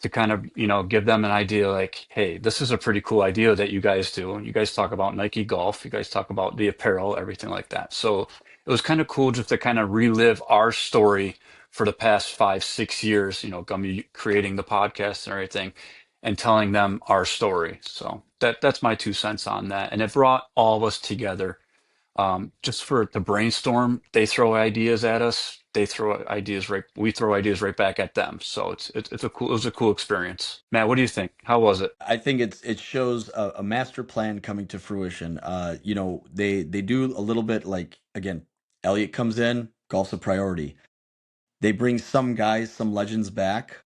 Speaker 3: to kind of, give them an idea like, hey, this is a pretty cool idea that you guys do. And you guys talk about Nike Golf, you guys talk about the apparel, everything like that. So it was kind of cool just to kind of relive our story for the past 5, 6 years, Gummy creating the podcast and everything and telling them our story. So that's my 2 cents on that. And it brought all of us together just for to brainstorm. They throw ideas at us. They throw ideas right. We throw ideas right back at them. So it was a cool experience. Matt, what do you think? How was it?
Speaker 2: I think it shows a master plan coming to fruition. They do a little bit like, again, Elliot comes in, golf's a priority. They bring some guys, some legends back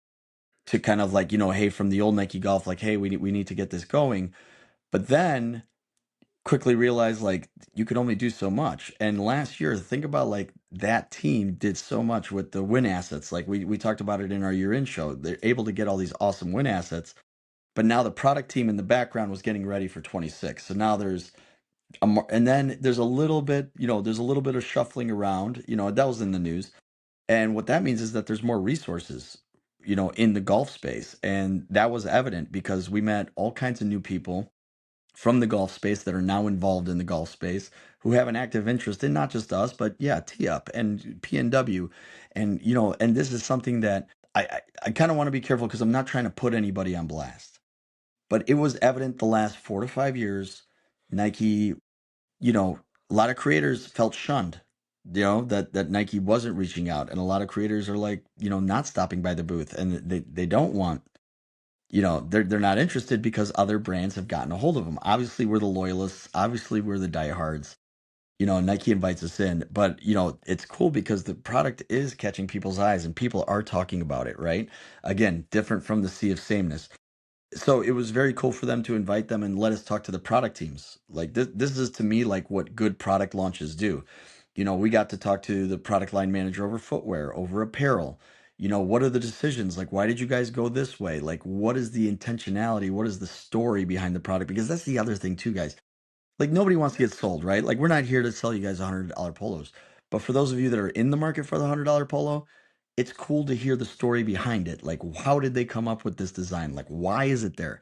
Speaker 2: to kind of like, hey, from the old Nike Golf, like, hey, we need to get this going. But then quickly realize like you could only do so much. And last year, think about like that team did so much with the win assets. Like we talked about it in our year in show. They're able to get all these awesome win assets. But now the product team in the background was getting ready for 26. So now there's and then there's a little bit, there's a little bit of shuffling around, that was in the news. And what that means is that there's more resources, in the golf space. And that was evident because we met all kinds of new people from the golf space that are now involved in the golf space who have an active interest in not just us, but yeah, Tee Up and PNW. And, and this is something that I kind of want to be careful because I'm not trying to put anybody on blast. But it was evident the last 4 to 5 years, Nike, a lot of creators felt shunned, that Nike wasn't reaching out. And a lot of creators are like, not stopping by the booth and they don't want, they're not interested because other brands have gotten a hold of them. Obviously, we're the loyalists. Obviously, we're the diehards. Nike invites us in, but it's cool because the product is catching people's eyes and people are talking about it, right? Again, different from the sea of sameness. So it was very cool for them to invite them and let us talk to the product teams. Like this is to me like what good product launches do. We got to talk to the product line manager over footwear, over apparel. What are the decisions? Like, why did you guys go this way? Like, what is the intentionality? What is the story behind the product? Because that's the other thing too, guys. Like nobody wants to get sold, right? Like we're not here to sell you guys $100 polos. But for those of you that are in the market for the $100 polo, it's cool to hear the story behind it. Like, how did they come up with this design? Like, why is it there?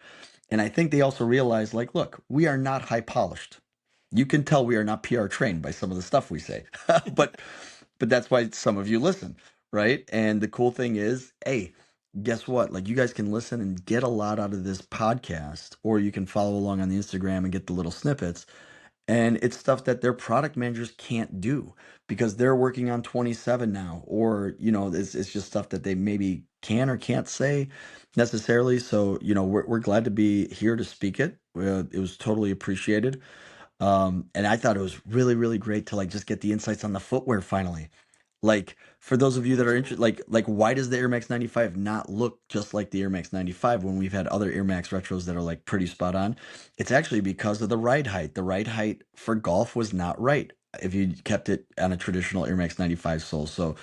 Speaker 2: And I think they also realize, like, look, we are not high polished. You can tell we are not PR trained by some of the stuff we say, but that's why some of you listen, right? And the cool thing is, hey, guess what? Like, you guys can listen and get a lot out of this podcast, or you can follow along on the Instagram and get the little snippets. And it's stuff that their product managers can't do because they're working on 27 now, or, it's just stuff that they maybe can or can't say necessarily. So, we're glad to be here to speak it. It was totally appreciated. And I thought it was really, really great to like just get the insights on the footwear finally. Like for those of you that are interested, like why does the Air Max 95 not look just like the Air Max 95 when we've had other Air Max retros that are like pretty spot on? It's actually because of the ride height. The ride height for golf was not right if you kept it on a traditional Air Max 95 sole. So,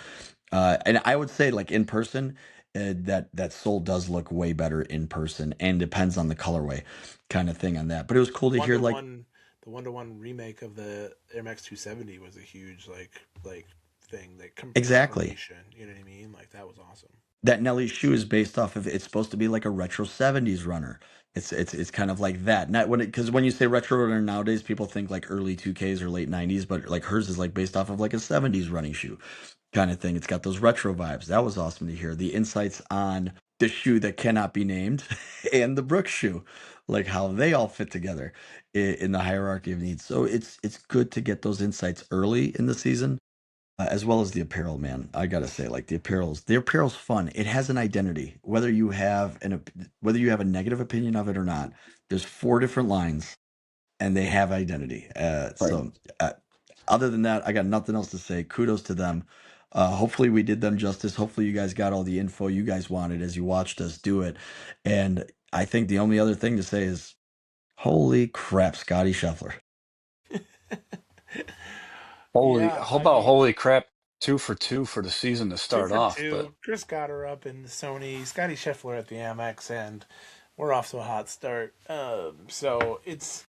Speaker 2: and I would say like in person, that sole does look way better in person and depends on the colorway kind of thing on that. But it was cool to hear like
Speaker 1: The 1-to-1 remake of the Air Max 270 was a huge like thing, like
Speaker 2: Exactly.
Speaker 1: confirmation. You know what I mean? Like that was awesome.
Speaker 2: That Nelly shoe is based off of, it's supposed to be like a retro 70s runner. It's kind of like that. Not when it, because when you say retro runner nowadays, people think like early 2Ks or late 90s, but like hers is like based off of like a 70s running shoe kind of thing. It's got those retro vibes. That was awesome to hear. The insights on the shoe that cannot be named and the Brooks shoe, like how they all fit together in the hierarchy of needs. So it's good to get those insights early in the season, as well as the apparel, man. I gotta say, like the apparel's fun. It has an identity. Whether you have a negative opinion of it or not, there's four different lines, and they have identity.
Speaker 3: Right.
Speaker 2: Other than that, I got nothing else to say. Kudos to them. Hopefully, we did them justice. Hopefully, you guys got all the info you guys wanted as you watched us do it. And I think the only other thing to say is, holy crap, Scotty Scheffler.
Speaker 3: Holy,
Speaker 1: Yeah,
Speaker 3: how
Speaker 1: I
Speaker 3: about
Speaker 1: mean,
Speaker 3: holy crap, 2 for 2 for the season to
Speaker 1: two
Speaker 3: start
Speaker 1: for
Speaker 3: off? But
Speaker 1: two. Chris got her up in the Sony. Scotty Scheffler at the Amex, and we're off to a hot start. So it's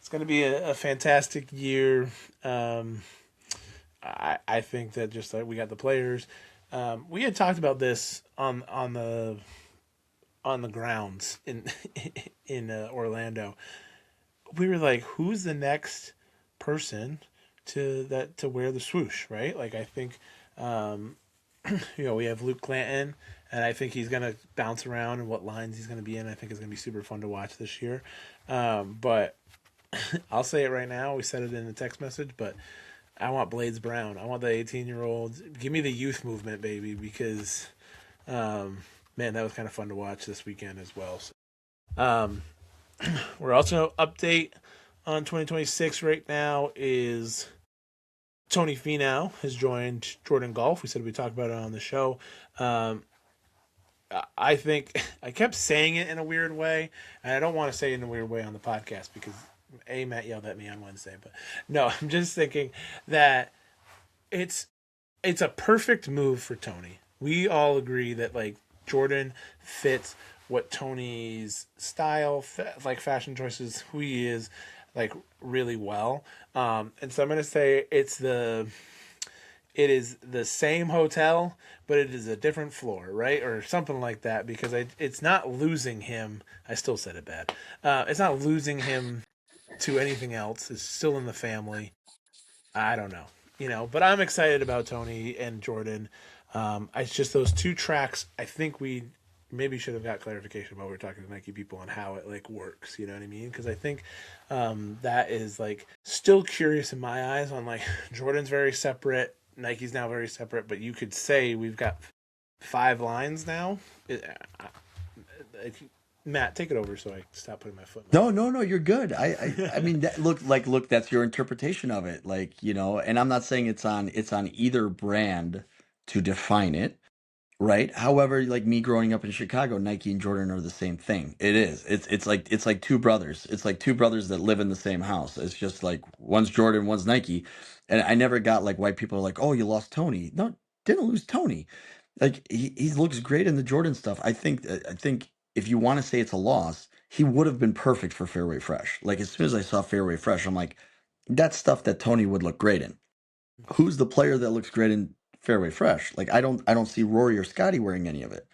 Speaker 1: going to be a fantastic year. Um, I think that just like we got the players. We had talked about this on the grounds in in Orlando. We were like, who's the next person to wear the swoosh, right? Like I think we have Luke Clanton, and I think he's gonna bounce around and what lines he's gonna be in. I think it's gonna be super fun to watch this year. But I'll say it right now. We said it in the text message, but I want Blades Brown. I want the 18-year-old. Give me the youth movement, baby, because man, that was kind of fun to watch this weekend as well. So, um, we're also update on 2026 right now is Tony Finau has joined Jordan Golf. We said we talked about it on the show. Um, I think I kept saying it in a weird way, and I don't want to say it in a weird way on the podcast because Matt yelled at me on Wednesday. But no, I'm just thinking that it's it's a perfect move for Tony. We all agree that like Jordan fits what Tony's style, like fashion choices, who he is, like really well. And so I'm gonna say it is the same hotel, but it is a different floor, right, or something like that, because it's not losing him. I still said it bad. It's not losing him to anything else. It's still in the family. I don't know, but I'm excited about Tony and Jordan. It's just those two tracks. I think we maybe should have got clarification while we were talking to Nike people on how it like works. You know what I mean? Because I think that is like still curious in my eyes on like Jordan's very separate, Nike's now very separate, but you could say we've got five lines now. Like, Matt, take it over so I stop putting my foot in my
Speaker 2: No,
Speaker 1: mouth.
Speaker 2: no, no, you're good. I mean, look, that's your interpretation of it. Like, and I'm not saying it's on either brand to define it, right? However, like me growing up in Chicago, Nike and Jordan are the same thing. It is. It's like two brothers. It's like two brothers that live in the same house. It's just like one's Jordan, one's Nike. And I never got like why people are like, "Oh, you lost Tony." No, didn't lose Tony. Like he looks great in the Jordan stuff. I think if you want to say it's a loss, he would have been perfect for Fairway Fresh. Like as soon as I saw Fairway Fresh, I'm like, that's stuff that Tony would look great in. Who's the player that looks great in Fairway Fresh? Like I don't see Rory or Scotty wearing any of it.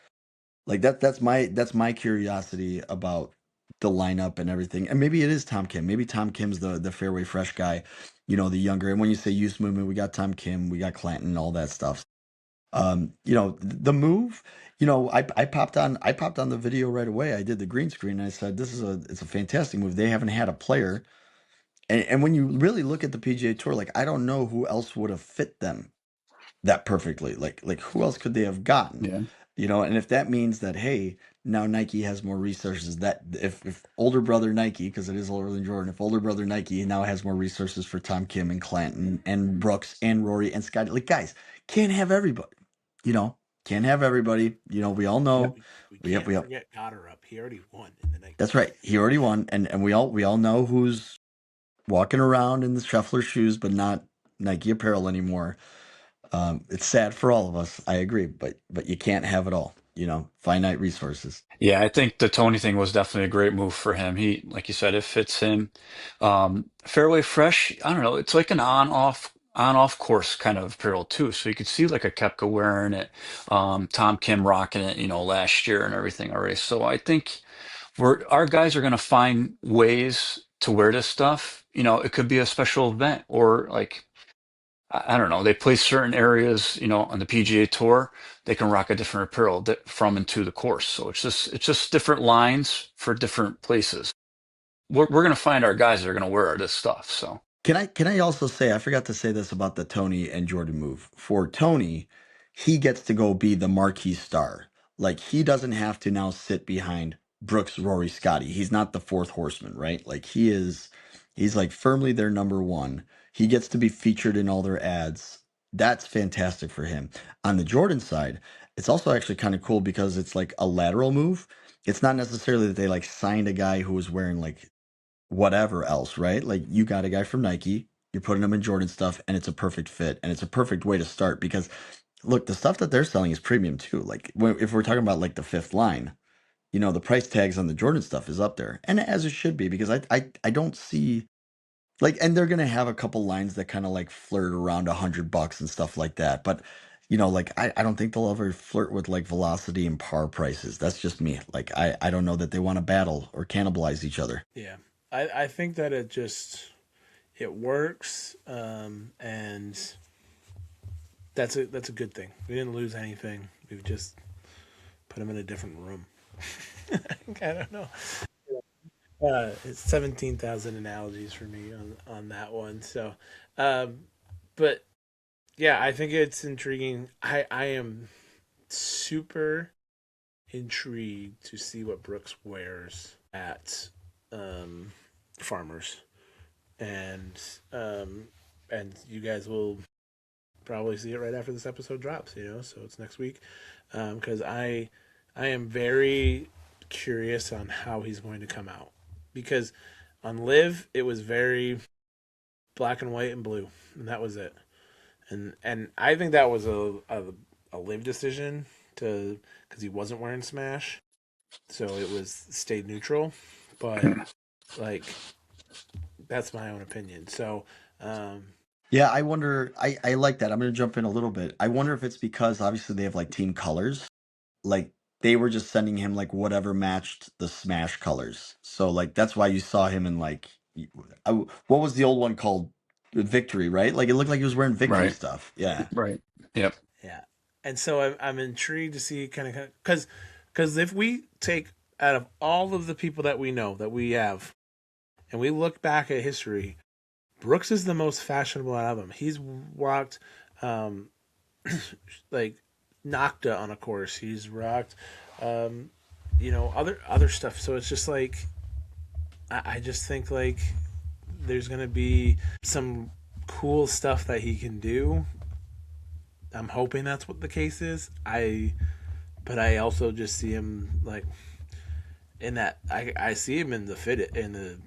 Speaker 2: Like that's my curiosity about the lineup and everything. And maybe it is Tom Kim. Maybe Tom Kim's the Fairway Fresh guy, the younger. And when you say youth movement, we got Tom Kim, we got Clanton, all that stuff. The move, I popped on the video right away. I did the green screen and I said, it's a fantastic move. They haven't had a player. And when you really look at the PGA Tour, like I don't know who else would have fit them that perfectly. Like who else could they have gotten?
Speaker 3: yeah,
Speaker 2: And if that means that, hey, now Nike has more resources, that if older brother Nike, because it is older than Jordan, if older brother Nike now has more resources for Tom Kim and Clanton and Brooks and Rory and Scotty, like guys, can't have everybody, you know, can't have everybody. We all
Speaker 1: Yeah,
Speaker 2: know
Speaker 1: we
Speaker 2: we have
Speaker 1: can't
Speaker 2: we have
Speaker 1: forget Goddard up. He already won in the Nike
Speaker 2: that's right. He already won, and we all know who's walking around in the Scheffler shoes, but not Nike apparel anymore. It's sad for all of us. I agree, but you can't have it all. Finite resources.
Speaker 3: yeah. I think the Tony thing was definitely a great move for him. He, like you said, it fits him. Fairway Fresh. I don't know. It's like an on-off. on-off course kind of apparel too. So you could see like a Kepka wearing it, Tom Kim rocking it, last year and everything already. So I think our guys are going to find ways to wear this stuff. It could be a special event or like, I don't know, they play certain areas, on the PGA Tour, they can rock a different apparel from and to the course. So it's just different lines for different places. We're going to find our guys that are going to wear this stuff. So
Speaker 2: Can I also say I forgot to say this about the Tony and Jordan move. For Tony, he gets to go be the marquee star. Like he doesn't have to now sit behind Brooks, Rory, Scotty. He's not the fourth horseman, right? Like he's like firmly their number one. He gets to be featured in all their ads. That's fantastic for him. On the Jordan side, it's also actually kind of cool because it's like a lateral move. It's not necessarily that they like signed a guy who was wearing like whatever else, right? Like you got a guy from Nike, you're putting him in Jordan stuff, and it's a perfect fit, and it's a perfect way to start because look, the stuff that they're selling is premium too. Like if we're talking about like the fifth line, the price tags on the Jordan stuff is up there, and as it should be because I don't see like, and they're gonna have a couple lines that kind of like flirt around $100 and stuff like that, but. Like I don't think they'll ever flirt with like velocity and par prices. That's just me. Like I don't know that they want to battle or cannibalize each other.
Speaker 1: Yeah, I think that it works, and that's a good thing. We didn't lose anything. We've just put them in a different room. I don't know. It's 17,000 analogies for me on that one. So, um, but yeah, I think it's intriguing. I am super intrigued to see what Brooks wears at um, Farmers, and um, and you guys will probably see it right after this episode drops. So it's next week, because I am very curious on how he's going to come out, because on Live it was very black and white and blue, and that was it. And I think that was a Live decision to because he wasn't wearing Smash, so it was stayed neutral. But like that's my own opinion. So um,
Speaker 2: Yeah, I wonder. I like that. I'm going to jump in a little bit. I wonder if it's because obviously they have like team colors. Like they were just sending him like whatever matched the Smash colors. So like that's why you saw him in like what was the old one called? Victory, right? Like it looked like he was wearing Victory
Speaker 3: right,
Speaker 2: stuff. Yeah.
Speaker 3: right, yep.
Speaker 1: yeah, and so I'm intrigued to see kind of because if we take out of all of the people that we know that we have, and we look back at history, Brooks is the most fashionable out of them. He's rocked um, like Nocta on a course. He's rocked um, other stuff. So it's just like I just think like there's gonna be some cool stuff that he can do. I'm hoping that's what the case is. But I also just see him like in that. I see him in the fit in the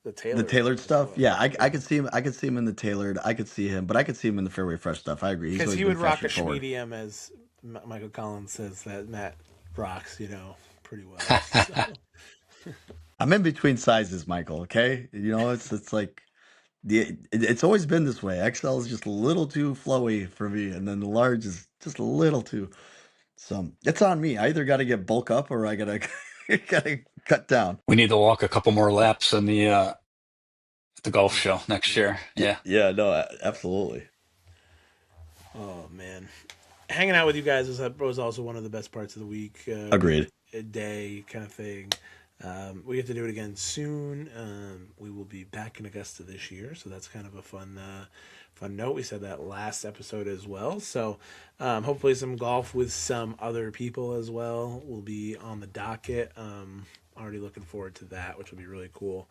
Speaker 2: The
Speaker 1: tailored
Speaker 2: tailored
Speaker 1: as
Speaker 2: stuff.
Speaker 1: well.
Speaker 2: Yeah, I could see him. I could see him in the tailored. I could see him, but I could see him in the fairway fresh stuff. I agree. He's
Speaker 1: Because
Speaker 2: always
Speaker 1: he
Speaker 2: been
Speaker 1: would rock a
Speaker 2: fashion forward.
Speaker 1: schmedium, as Michael Collins says that Matt rocks, pretty well. So,
Speaker 2: I'm in between sizes, Michael. Okay, it's like it's always been this way. XL is just a little too flowy for me, and then the large is just a little too. So it's on me. I either got to get bulk up or I gotta gotta cut down.
Speaker 3: We need to walk a couple more laps in the golf show next
Speaker 1: yeah.
Speaker 3: year. Yeah.
Speaker 2: Yeah, no, absolutely.
Speaker 1: Oh man, hanging out with you guys was also one of the best parts of the week.
Speaker 2: Agreed.
Speaker 1: A day kind of thing. We get to do it again soon. We will be back in Augusta this year, so that's kind of a fun note. We said that last episode as well. So hopefully some golf with some other people as well will be on the docket. Already looking forward to that, which will be really cool.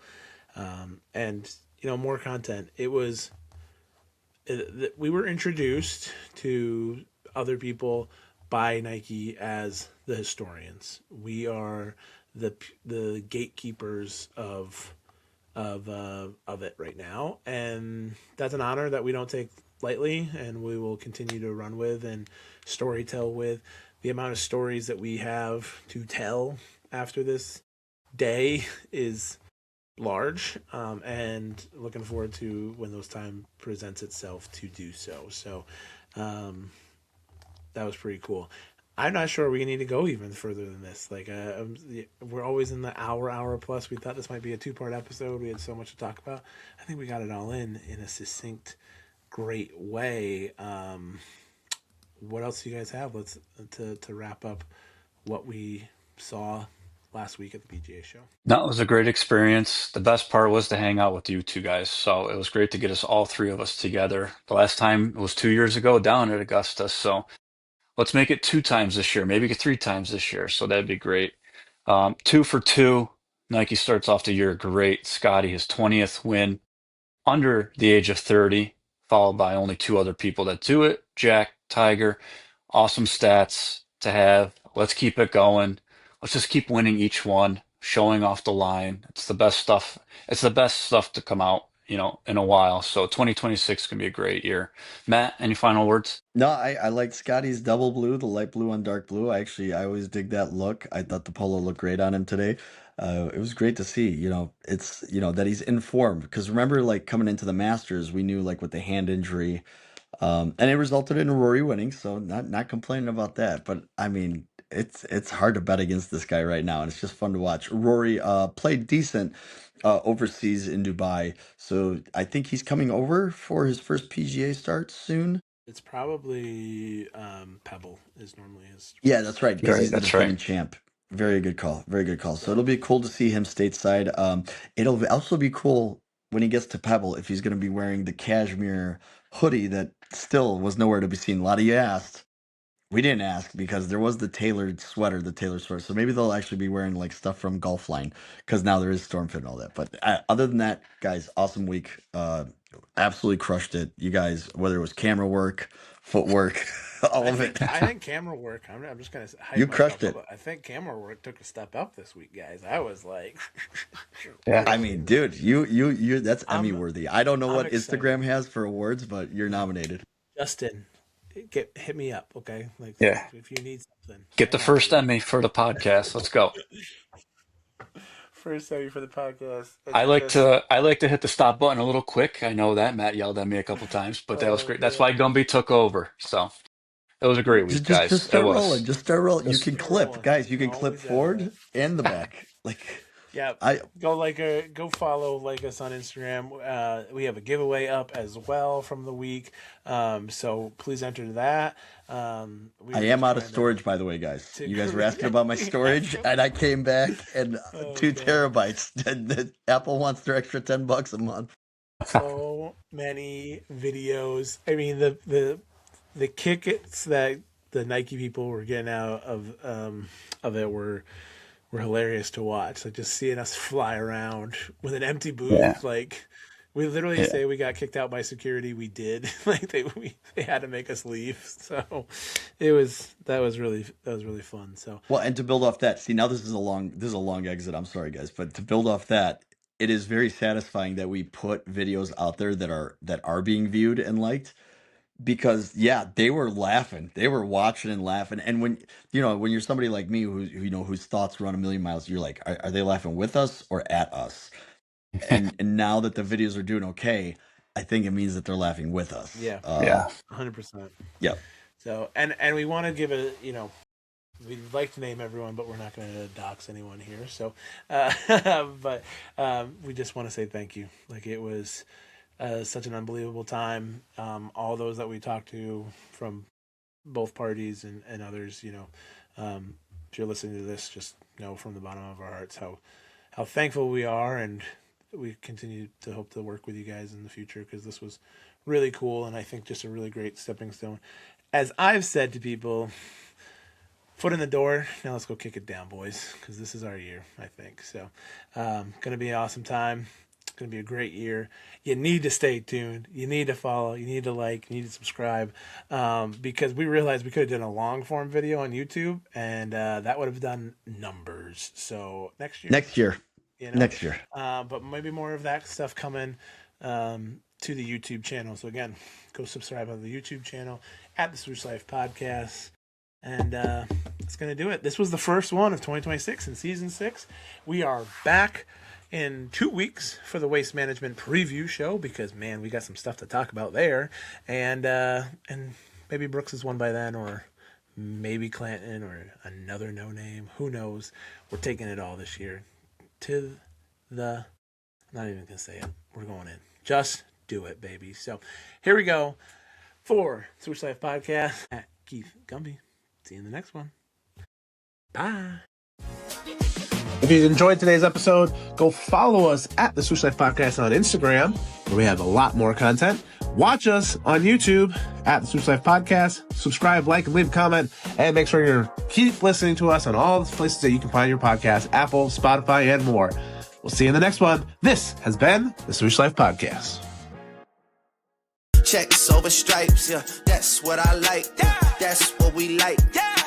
Speaker 1: And more content. We were introduced to other people by Nike as the historians. We are the gatekeepers of it right now, and that's an honor that we don't take lightly, and we will continue to run with and storytell with. The amount of stories that we have to tell after this day is large, and looking forward to when those time presents itself to do so. So um, that was pretty cool. I'm not sure we need to go even further than this. Like, we're always in the hour plus. We thought this might be a 2-part episode. We had so much to talk about. I think we got it all in a succinct, great way. What else do you guys have? Let's to wrap up what we saw last week at the PGA Show.
Speaker 3: That was a great experience. The best part was to hang out with you two guys. So it was great to get us all three of us together. The last time was 2 years ago down at Augusta. So let's make it 2 times this year, maybe 3 times this year. So that'd be great. 2 for 2. Nike starts off the year great. Scotty, his 20th win under the age of 30, followed by only 2 other people that do it. Jack, Tiger, awesome stats to have. Let's keep it going. Let's just keep winning each one, showing off the line. It's the best stuff. It's the best stuff to come out, in a while. So 2026 can be a great year. Matt, any final words?
Speaker 2: No, I like Scotty's double blue, the light blue on dark blue. I always dig that look. I thought the polo looked great on him today. It was great to see, it's, that he's in form. Because remember, like coming into the Masters, we knew like with the hand injury, and it resulted in Rory winning, so not complaining about that. But I mean, it's hard to bet against this guy right now, and it's just fun to watch. Rory played decent overseas in Dubai, so I think he's coming over for his first PGA start soon.
Speaker 1: It's probably Pebble is normally his
Speaker 2: Yeah,
Speaker 1: first.
Speaker 2: that's right, because
Speaker 3: Right,
Speaker 2: he's the
Speaker 3: that's right.
Speaker 2: defending champ. Very good call. Very good call. So
Speaker 1: So
Speaker 2: it'll be cool to see him stateside. It'll also be cool when he gets to Pebble if he's going to be wearing the cashmere hoodie that still was nowhere to be seen. A lot of you asked. We didn't ask because there was the tailored sweater. So maybe they'll actually be wearing like stuff from Golf Line because now there is Storm Fit and all that. But other than that, guys, awesome week. Absolutely crushed it. You guys, whether it was camera work, footwork, all
Speaker 1: I
Speaker 2: of it.
Speaker 1: think I think camera work. I'm just gonna hype
Speaker 2: You
Speaker 1: myself
Speaker 2: crushed
Speaker 1: up.
Speaker 2: it.
Speaker 1: I think camera work took a step up this week, guys. I was like,
Speaker 3: Yeah.
Speaker 2: I mean, dude, you that's Emmy
Speaker 1: I'm
Speaker 2: worthy. I don't know
Speaker 1: I'm
Speaker 2: what
Speaker 1: excited.
Speaker 2: Instagram has for awards, but you're nominated.
Speaker 1: Justin, hit me up, okay? Like
Speaker 3: Yeah.
Speaker 1: if you need something,
Speaker 3: Get
Speaker 1: I
Speaker 3: the
Speaker 1: got
Speaker 3: first
Speaker 1: you.
Speaker 3: Emmy for the podcast. Let's go.
Speaker 1: First Emmy for the podcast.
Speaker 3: I
Speaker 1: It's
Speaker 3: like
Speaker 1: just
Speaker 3: to I like to hit the stop button a little quick. I know that Matt yelled at me a couple times, but that was
Speaker 1: oh
Speaker 3: great. That's
Speaker 1: man,
Speaker 3: why Gumby took over. So it was a great
Speaker 2: Just
Speaker 3: week,
Speaker 2: just just
Speaker 3: guys. It
Speaker 2: start rolling.
Speaker 3: was.
Speaker 2: Just start rolling. You
Speaker 3: Just
Speaker 2: can
Speaker 1: start
Speaker 2: clip,
Speaker 1: rolling.
Speaker 2: guys. You can clip
Speaker 1: Always have that.
Speaker 2: forward and the back. Like
Speaker 1: Yeah,
Speaker 2: I
Speaker 1: go follow us on Instagram. We have a giveaway up as well from the week, so please enter that. We
Speaker 2: I
Speaker 1: were
Speaker 2: am
Speaker 1: just
Speaker 2: out of
Speaker 1: trying
Speaker 2: storage, by the way, guys.
Speaker 1: to
Speaker 2: You guys were asking about my storage,
Speaker 1: create.
Speaker 2: and I came back and
Speaker 1: Oh
Speaker 2: two
Speaker 1: god,
Speaker 2: terabytes. Apple wants their extra $10 a month.
Speaker 1: so many videos. I mean the kicks that the Nike people were getting out of it were hilarious to watch. Like just seeing us fly around with an empty
Speaker 3: Yeah.
Speaker 1: booth. Like we literally
Speaker 3: Yeah.
Speaker 1: say we got kicked out by security. We did. Like they had to make us leave. So that was really fun. So
Speaker 2: Well, and to build off that, see now this is a long exit. I'm sorry, guys, but to build off that, it is very satisfying that we put videos out there that are being viewed and liked. Because yeah, they were laughing, they were watching and laughing, and when you're somebody like me whose thoughts run a million miles, you're like, are they laughing with us or at us? And now that the videos are doing okay, I think it means that they're laughing with us.
Speaker 1: yeah,
Speaker 3: Yeah.
Speaker 1: 100%.
Speaker 2: Yeah,
Speaker 1: So and we want to give a we'd like to name everyone, but we're not going to dox anyone here. So, but we just want to say thank you. Like it was such an unbelievable time. All those that we talked to from both parties and others, if you're listening to this, just know from the bottom of our hearts how thankful we are, and we continue to hope to work with you guys in the future because this was really cool, and I think just a really great stepping stone. As I've said to people, foot in the door. Now let's go kick it down, boys, because this is our year, I think. So, going to be an awesome time. It's going to be a great year. You need to stay tuned. You need to follow. You need to like. You need to subscribe, because we realized we could have done a long form video on YouTube, and that would have done numbers. So next year,
Speaker 2: next year,
Speaker 1: you know,
Speaker 2: next year.
Speaker 1: but maybe more of that stuff coming to the YouTube channel. So again, go subscribe on the YouTube channel at the Swoosh Life Podcast. And that's going to do it. This was the first one of 2026 in season 6. We are back. in 2 weeks for the Waste Management Preview Show, because, man, we got some stuff to talk about there. And maybe Brooks is one by then, or maybe Clanton, or another no-name. Who knows? We're taking it all this year to the... I'm not even going to say it. We're going in. Just do it, baby. So here we go for Swoosh Life Podcast at Keith Gumby. See you in the next one. Bye. If you enjoyed today's episode, go follow us at the Swoosh Life Podcast on Instagram, where we have a lot more content. Watch us on YouTube at the Swoosh Life Podcast. Subscribe, like, and leave a comment. And make sure you keep listening to us on all the places that you can find your podcast, Apple, Spotify, and more. We'll see you in the next one. This has been the Swoosh Life Podcast.
Speaker 4: Check the silver stripes, yeah, that's what I like, yeah, that's what we like, yeah.